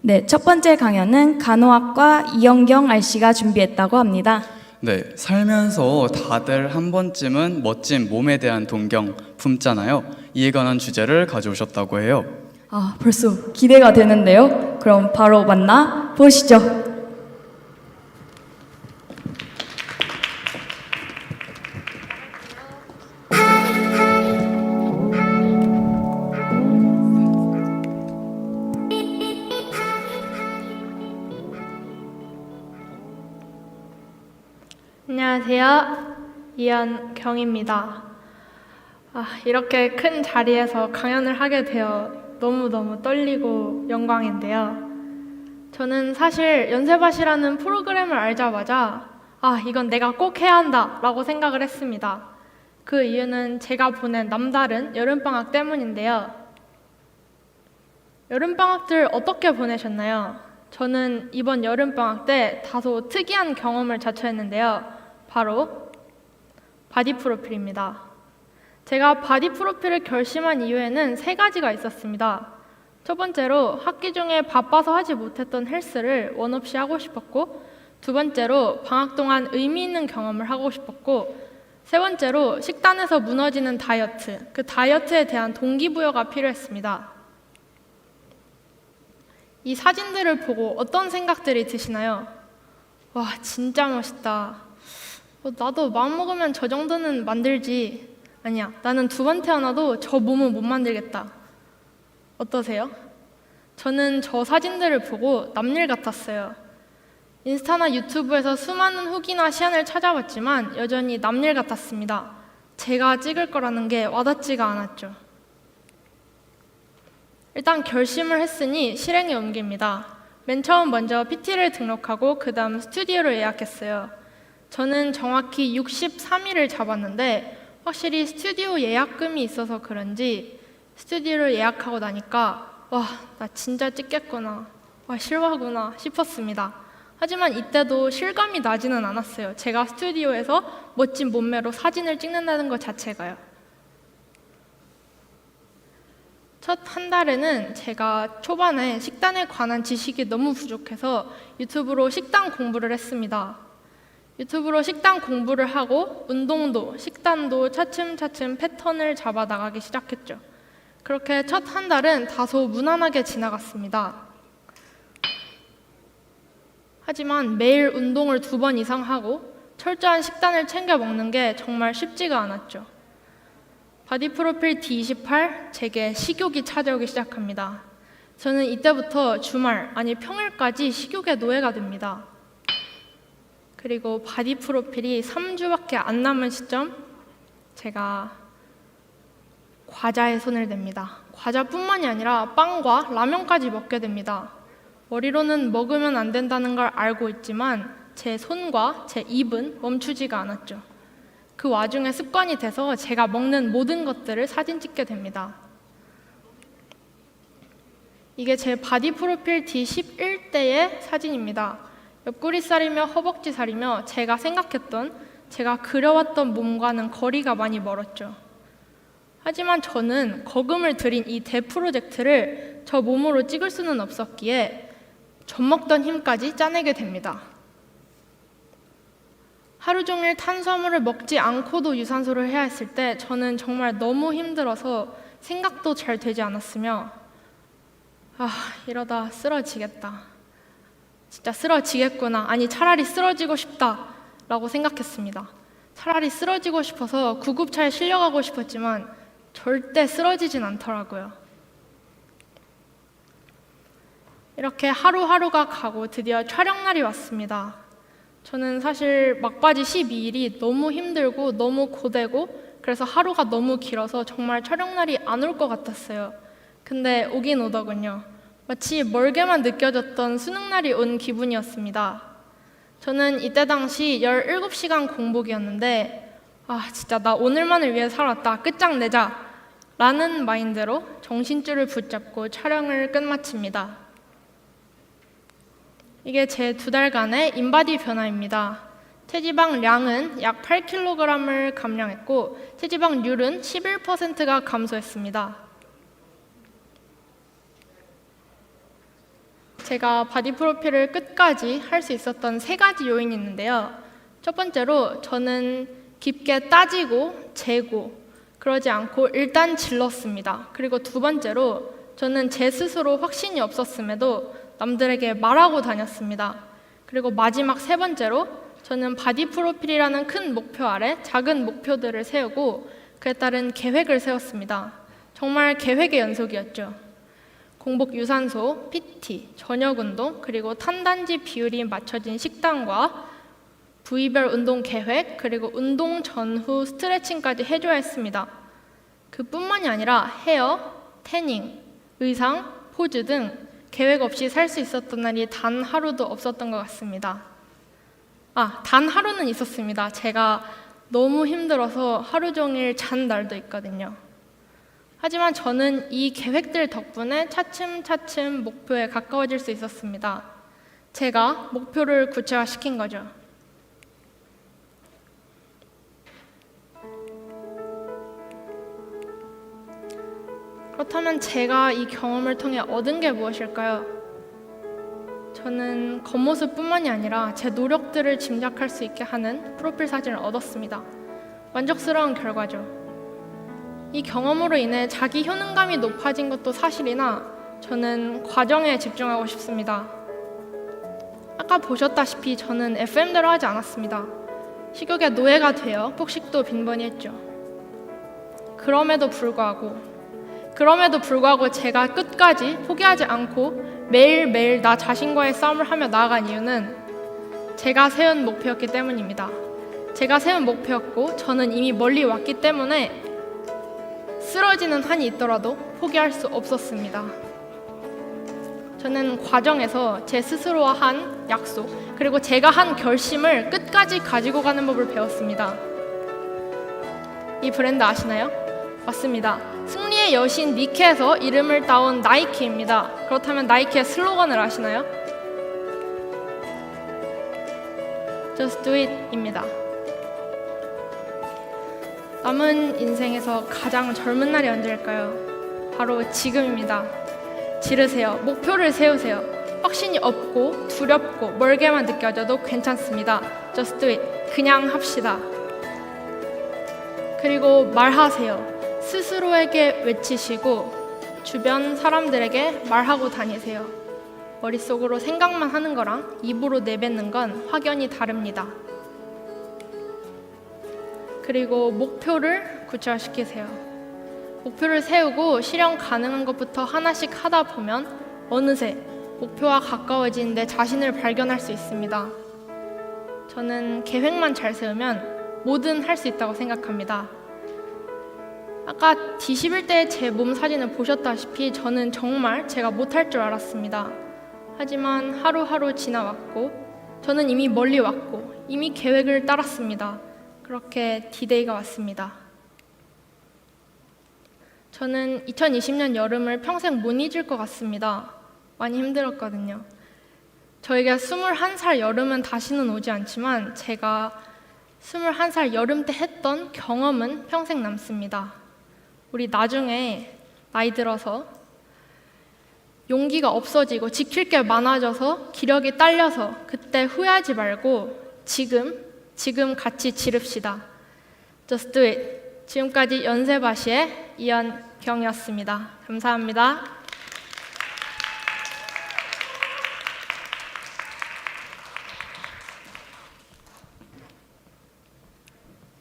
네, 첫 번째 강연은 간호학과 이영경 RC가 준비했다고 합니다. 네, 살면서 다들 한 번쯤은 멋진 몸에 대한 동경 품잖아요. 이에 관한 주제를 가져오셨다고 해요. 아, 벌써 기대가 되는데요. 그럼 바로 만나 보시죠. 안녕하세요. 이현경입니다. 이렇게 큰 자리에서 강연을 하게 되어 너무너무 떨리고 영광인데요. 저는 사실 연세밭이라는 프로그램을 알자마자 이건 내가 꼭 해야 한다 라고 생각을 했습니다. 그 이유는 제가 보낸 남다른 여름방학 때문인데요. 여름방학들 어떻게 보내셨나요? 저는 이번 여름방학 때 다소 특이한 경험을 자처했는데요. 바로 바디 프로필입니다. 제가 바디 프로필을 결심한 이유에는 3가지가 있었습니다. 첫 번째로 학기 중에 바빠서 하지 못했던 헬스를 원 없이 하고 싶었고, 두 번째로 방학 동안 의미 있는 경험을 하고 싶었고, 세 번째로 식단에서 무너지는 다이어트, 그 다이어트에 대한 동기부여가 필요했습니다. 이 사진들을 보고 어떤 생각들이 드시나요? 와, 진짜 멋있다. 나도 마음먹으면 저 정도는 만들지. 아니야, 나는 2번 태어나도 저 몸은 못 만들겠다. 어떠세요? 저는 저 사진들을 보고 남일 같았어요. 인스타나 유튜브에서 수많은 후기나 시안을 찾아봤지만 여전히 남일 같았습니다. 제가 찍을 거라는 게 와닿지가 않았죠. 일단 결심을 했으니 실행에 옮깁니다. 맨 처음 먼저 PT를 등록하고 그 다음 스튜디오를 예약했어요. 저는 정확히 63일을 잡았는데 확실히 스튜디오 예약금이 있어서 그런지 스튜디오를 예약하고 나니까 와, 나 진짜 찍겠구나, 와, 실화구나 싶었습니다. 하지만 이때도 실감이 나지는 않았어요. 제가 스튜디오에서 멋진 몸매로 사진을 찍는다는 것 자체가요. 첫 한 달에는 제가 초반에 식단에 관한 지식이 너무 부족해서 유튜브로 식단 공부를 했습니다. 유튜브로 식단 공부를 하고 운동도, 식단도 차츰차츰 패턴을 잡아 나가기 시작했죠. 그렇게 첫 한 달은 다소 무난하게 지나갔습니다. 하지만 매일 운동을 2번 이상 하고 철저한 식단을 챙겨 먹는 게 정말 쉽지가 않았죠. 바디 프로필 D28, 제게 식욕이 찾아오기 시작합니다. 저는 이때부터 주말, 아니 평일까지 식욕의 노예가 됩니다. 그리고 바디 프로필이 3주밖에 안 남은 시점, 제가 과자에 손을 댑니다. 과자뿐만이 아니라 빵과 라면까지 먹게 됩니다. 머리로는 먹으면 안 된다는 걸 알고 있지만 제 손과 제 입은 멈추지가 않았죠. 그 와중에 습관이 돼서 제가 먹는 모든 것들을 사진 찍게 됩니다. 이게 제 바디 프로필 D11대의 사진입니다. 옆구리살이며 허벅지살이며 제가 생각했던, 제가 그려왔던 몸과는 거리가 많이 멀었죠. 하지만 저는 거금을 들인 이 대프로젝트를 저 몸으로 찍을 수는 없었기에 젖먹던 힘까지 짜내게 됩니다. 하루 종일 탄수화물을 먹지 않고도 유산소를 해야 했을 때 저는 정말 너무 힘들어서 생각도 잘 되지 않았으며 이러다 쓰러지겠다. 진짜 쓰러지겠구나. 아니, 차라리 쓰러지고 싶다 라고 생각했습니다. 차라리 쓰러지고 싶어서 구급차에 실려가고 싶었지만 절대 쓰러지진 않더라고요. 이렇게 하루하루가 가고 드디어 촬영날이 왔습니다. 저는 사실 막바지 12일이 너무 힘들고 너무 고되고 그래서 하루가 너무 길어서 정말 촬영날이 안 올 것 같았어요. 근데 오긴 오더군요. 마치 멀게만 느껴졌던 수능날이 온 기분이었습니다. 저는 이때 당시 17시간 공복이었는데 진짜 나 오늘만을 위해 살았다, 끝장내자 라는 마인드로 정신줄을 붙잡고 촬영을 끝마칩니다. 이게 제 2달간의 인바디 변화입니다. 체지방량은 약 8kg을 감량했고 체지방률은 11%가 감소했습니다. 제가 바디 프로필을 끝까지 할 수 있었던 3가지 요인이 있는데요. 첫 번째로 저는 깊게 따지고 재고 그러지 않고 일단 질렀습니다. 그리고 두 번째로 저는 제 스스로 확신이 없었음에도 남들에게 말하고 다녔습니다. 그리고 마지막 3번째로 저는 바디 프로필이라는 큰 목표 아래 작은 목표들을 세우고 그에 따른 계획을 세웠습니다. 정말 계획의 연속이었죠. 공복 유산소, PT, 저녁 운동, 그리고 탄단지 비율이 맞춰진 식단과 부위별 운동 계획, 그리고 운동 전후 스트레칭까지 해줘야 했습니다. 그뿐만이 아니라 헤어, 태닝, 의상, 포즈 등 계획 없이 살 수 있었던 날이 단 하루도 없었던 것 같습니다. 단 하루는 있었습니다. 제가 너무 힘들어서 하루 종일 잔 날도 있거든요. 하지만 저는 이 계획들 덕분에 차츰차츰 목표에 가까워질 수 있었습니다. 제가 목표를 구체화시킨 거죠. 그렇다면 제가 이 경험을 통해 얻은 게 무엇일까요? 저는 겉모습뿐만이 아니라 제 노력들을 짐작할 수 있게 하는 프로필 사진을 얻었습니다. 만족스러운 결과죠. 이 경험으로 인해 자기 효능감이 높아진 것도 사실이나 저는 과정에 집중하고 싶습니다. 아까 보셨다시피 저는 FM대로 하지 않았습니다. 식욕의 노예가 되어 폭식도 빈번히 했죠. 그럼에도 불구하고 제가 끝까지 포기하지 않고 매일매일 나 자신과의 싸움을 하며 나아간 이유는 제가 세운 목표였기 때문입니다. 제가 세운 목표였고 저는 이미 멀리 왔기 때문에 쓰러지는 한이 있더라도 포기할 수 없었습니다. 저는 과정에서 제 스스로와 한 약속 그리고 제가 한 결심을 끝까지 가지고 가는 법을 배웠습니다. 이 브랜드 아시나요? 맞습니다. 승리의 여신 니케에서 이름을 따온 나이키입니다. 그렇다면 나이키의 슬로건을 아시나요? Just do it입니다. 남은 인생에서 가장 젊은 날이 언제일까요? 바로 지금입니다. 지르세요. 목표를 세우세요. 확신이 없고 두렵고 멀게만 느껴져도 괜찮습니다. Just do it. 그냥 합시다. 그리고 말하세요. 스스로에게 외치시고 주변 사람들에게 말하고 다니세요. 머릿속으로 생각만 하는 거랑 입으로 내뱉는 건 확연히 다릅니다. 그리고 목표를 구체화시키세요. 목표를 세우고 실현 가능한 것부터 하나씩 하다 보면 어느새 목표와 가까워진 내 자신을 발견할 수 있습니다. 저는 계획만 잘 세우면 뭐든 할 수 있다고 생각합니다. 아까 D11대 제 몸 사진을 보셨다시피 저는 정말 제가 못할 줄 알았습니다. 하지만 하루하루 지나왔고 저는 이미 멀리 왔고 이미 계획을 따랐습니다. 그렇게 D-Day가 왔습니다. 저는 2020년 여름을 평생 못 잊을 것 같습니다. 많이 힘들었거든요. 저에게 21살 여름은 다시는 오지 않지만 제가 21살 여름 때 했던 경험은 평생 남습니다. 우리 나중에 나이 들어서 용기가 없어지고 지킬 게 많아져서 기력이 딸려서 그때 후회하지 말고 지금 같이 지릅시다. Just do it. 지금까지 연세바시의 이연경이었습니다. 감사합니다.